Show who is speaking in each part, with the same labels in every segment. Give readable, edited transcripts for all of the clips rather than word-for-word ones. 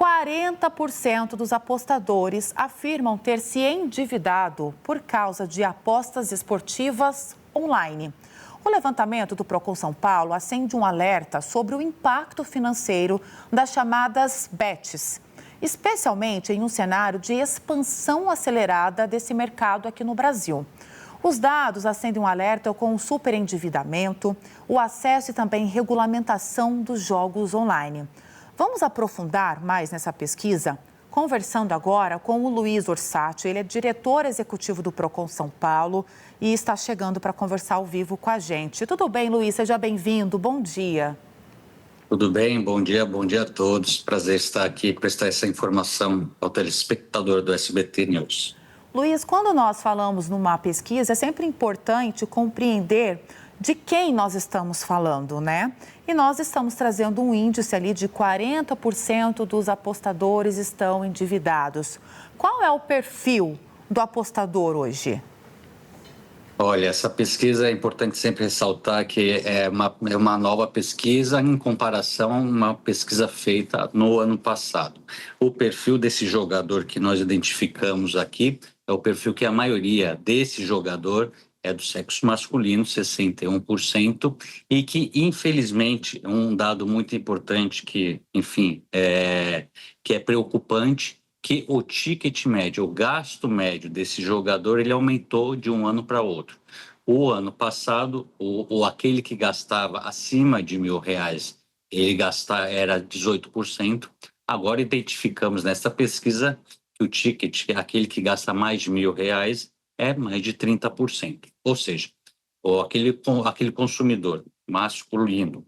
Speaker 1: 40% dos apostadores afirmam ter se endividado por causa de apostas esportivas online. O levantamento do Procon São Paulo acende um alerta sobre o impacto financeiro das chamadas bets, especialmente em um cenário de expansão acelerada desse mercado aqui no Brasil. Os dados acendem um alerta com o superendividamento, o acesso e também regulamentação dos jogos online. Vamos aprofundar mais nessa pesquisa? Conversando agora com o Luiz Orsatti, ele é diretor executivo do Procon São Paulo e está chegando para conversar ao vivo com a gente. Tudo bem, Luiz? Seja bem-vindo. Bom dia.
Speaker 2: Tudo bem, bom dia a todos. Prazer estar aqui e prestar essa informação ao telespectador do SBT News.
Speaker 1: Luiz, quando nós falamos numa pesquisa, é sempre importante compreender de quem nós estamos falando, né? E nós estamos trazendo um índice ali de 40% dos apostadores estão endividados. Qual é o perfil do apostador hoje?
Speaker 2: Olha, essa pesquisa é importante sempre ressaltar que é uma nova pesquisa em comparação a uma pesquisa feita no ano passado. O perfil desse jogador que nós identificamos aqui é o perfil que a maioria desse jogador é do sexo masculino, 61%, e que, infelizmente, um dado muito importante que, enfim, que é preocupante, que o ticket médio, o gasto médio desse jogador, ele aumentou de um ano para outro. O ano passado, aquele que gastava acima de R$ 1.000, era 18%. Agora identificamos nessa pesquisa que o ticket, aquele que gasta mais de R$ 1.000, é mais de 30%. Ou seja, aquele consumidor masculino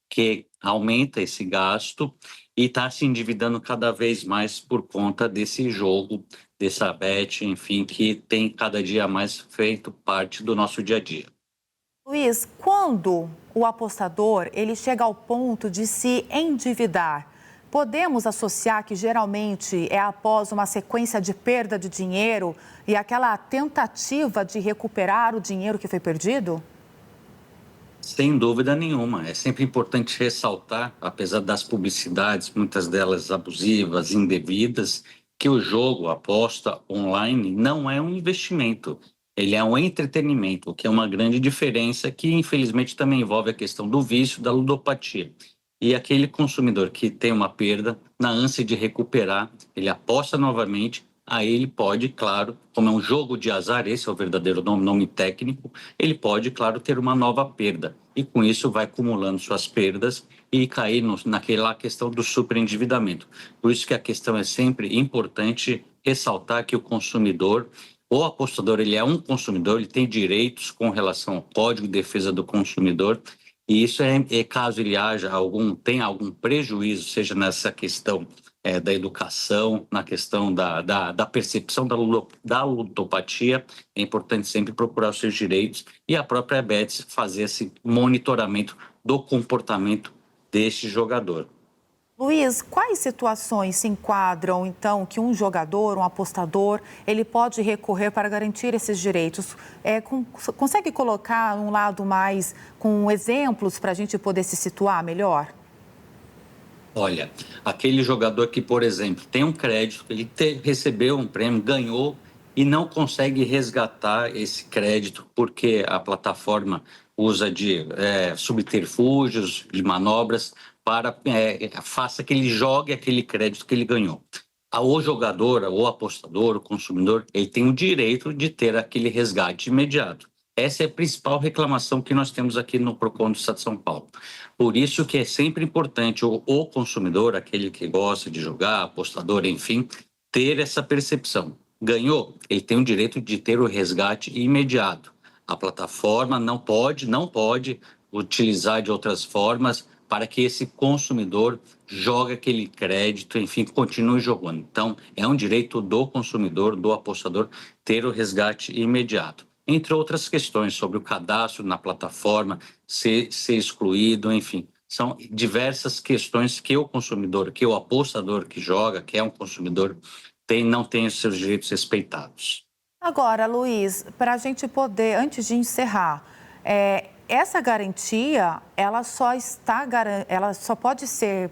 Speaker 2: que aumenta esse gasto e está se endividando cada vez mais por conta desse jogo, dessa bet, enfim, que tem cada dia mais feito parte do nosso dia a dia.
Speaker 1: Luiz, quando o apostador ele chega ao ponto de se endividar, podemos associar que geralmente é após uma sequência de perda de dinheiro e aquela tentativa de recuperar o dinheiro que foi perdido?
Speaker 2: Sem dúvida nenhuma. É sempre importante ressaltar, apesar das publicidades, muitas delas abusivas, indevidas, que o jogo, a aposta online, não é um investimento. Ele é um entretenimento, o que é uma grande diferença que, infelizmente, também envolve a questão do vício, da ludopatia. E aquele consumidor que tem uma perda, na ânsia de recuperar, ele aposta novamente, aí ele pode, claro, como é um jogo de azar, esse é o verdadeiro nome técnico, ele pode, claro, ter uma nova perda. E com isso vai acumulando suas perdas e cair naquela questão do superendividamento. Por isso que a questão é sempre importante ressaltar que o consumidor, o apostador, ele é um consumidor, ele tem direitos com relação ao Código de Defesa do Consumidor. E isso caso ele tenha algum prejuízo, seja nessa questão da educação, na questão da percepção da ludopatia, é importante sempre procurar os seus direitos e a própria Bets fazer esse monitoramento do comportamento deste jogador.
Speaker 1: Luiz, quais situações se enquadram, então, que um jogador, um apostador, ele pode recorrer para garantir esses direitos? Consegue colocar um lado mais com exemplos para a gente poder se situar melhor?
Speaker 2: Olha, aquele jogador que, por exemplo, tem um crédito, ele recebeu um prêmio, ganhou e não consegue resgatar esse crédito porque a plataforma usa de subterfúgios, de manobras para faça que ele jogue aquele crédito que ele ganhou. O jogador, o apostador, o consumidor, ele tem o direito de ter aquele resgate imediato. Essa é a principal reclamação que nós temos aqui no Procon do Estado de São Paulo. Por isso que é sempre importante o consumidor, aquele que gosta de jogar, apostador, enfim, ter essa percepção. Ganhou, ele tem o direito de ter o resgate imediato. A plataforma não pode utilizar de outras formas para que esse consumidor jogue aquele crédito, enfim, continue jogando. Então, é um direito do consumidor, do apostador, ter o resgate imediato. Entre outras questões sobre o cadastro na plataforma, ser excluído, enfim. São diversas questões que o consumidor, que o apostador que joga, que é um consumidor, não tem os seus direitos respeitados.
Speaker 1: Agora, Luiz, para a gente poder, antes de encerrar, essa garantia, ela só pode ser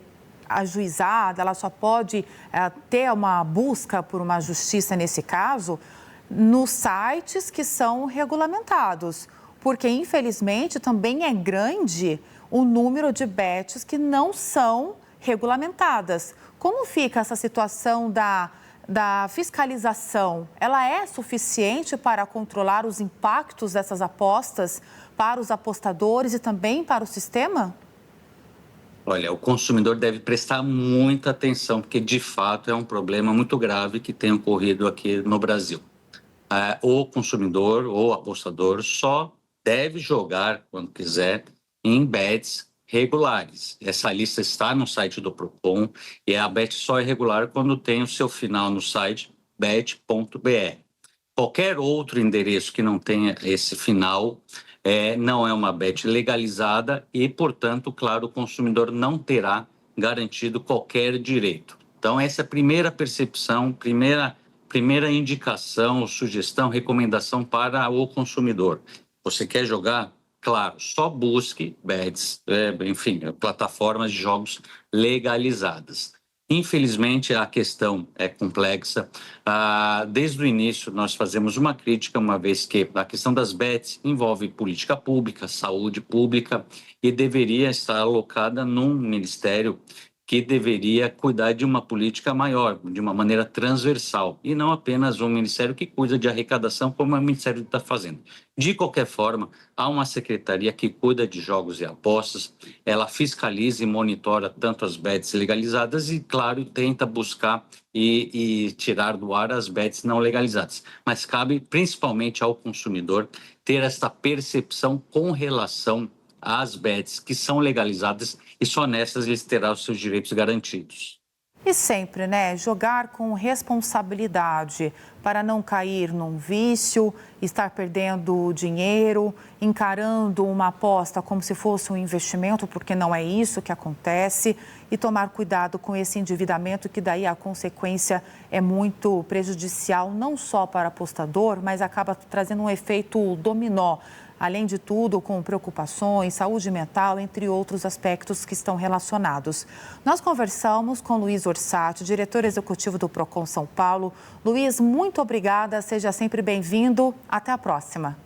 Speaker 1: ajuizada, ela só pode ter uma busca por uma justiça nesse caso nos sites que são regulamentados, porque infelizmente também é grande o número de bets que não são regulamentadas. Como fica essa situação da fiscalização? Ela é suficiente para controlar os impactos dessas apostas para os apostadores e também para o sistema?
Speaker 2: Olha, o consumidor deve prestar muita atenção, porque de fato é um problema muito grave que tem ocorrido aqui no Brasil. O consumidor ou apostador só deve jogar, quando quiser, em bets regulares. Essa lista está no site do Procon e a bet só é regular quando tem o seu final no site bet.br. Qualquer outro endereço que não tenha esse final não é uma bet legalizada e, portanto, claro, o consumidor não terá garantido qualquer direito. Então, essa é a primeira percepção, primeira indicação, sugestão, recomendação para o consumidor. Você quer jogar? Claro, só busque bets, plataformas de jogos legalizadas. Infelizmente, a questão é complexa. Desde o início, nós fazemos uma crítica, uma vez que a questão das bets envolve política pública, saúde pública, e deveria estar alocada num ministério que deveria cuidar de uma política maior, de uma maneira transversal, e não apenas um ministério que cuida de arrecadação, como é o Ministério da Fazenda. De qualquer forma, há uma secretaria que cuida de jogos e apostas, ela fiscaliza e monitora tanto as bets legalizadas e, claro, tenta buscar e tirar do ar as bets não legalizadas. Mas cabe principalmente ao consumidor ter esta percepção com relação às bets que são legalizadas e só nessas eles terão os seus direitos garantidos.
Speaker 1: E sempre, né, jogar com responsabilidade para não cair num vício, estar perdendo dinheiro, encarando uma aposta como se fosse um investimento, porque não é isso que acontece, e tomar cuidado com esse endividamento, que daí a consequência é muito prejudicial, não só para o apostador, mas acaba trazendo um efeito dominó. Além de tudo, com preocupações, saúde mental, entre outros aspectos que estão relacionados. Nós conversamos com Luiz Orsatti, diretor executivo do Procon São Paulo. Luiz, muito obrigada, seja sempre bem-vindo. Até a próxima.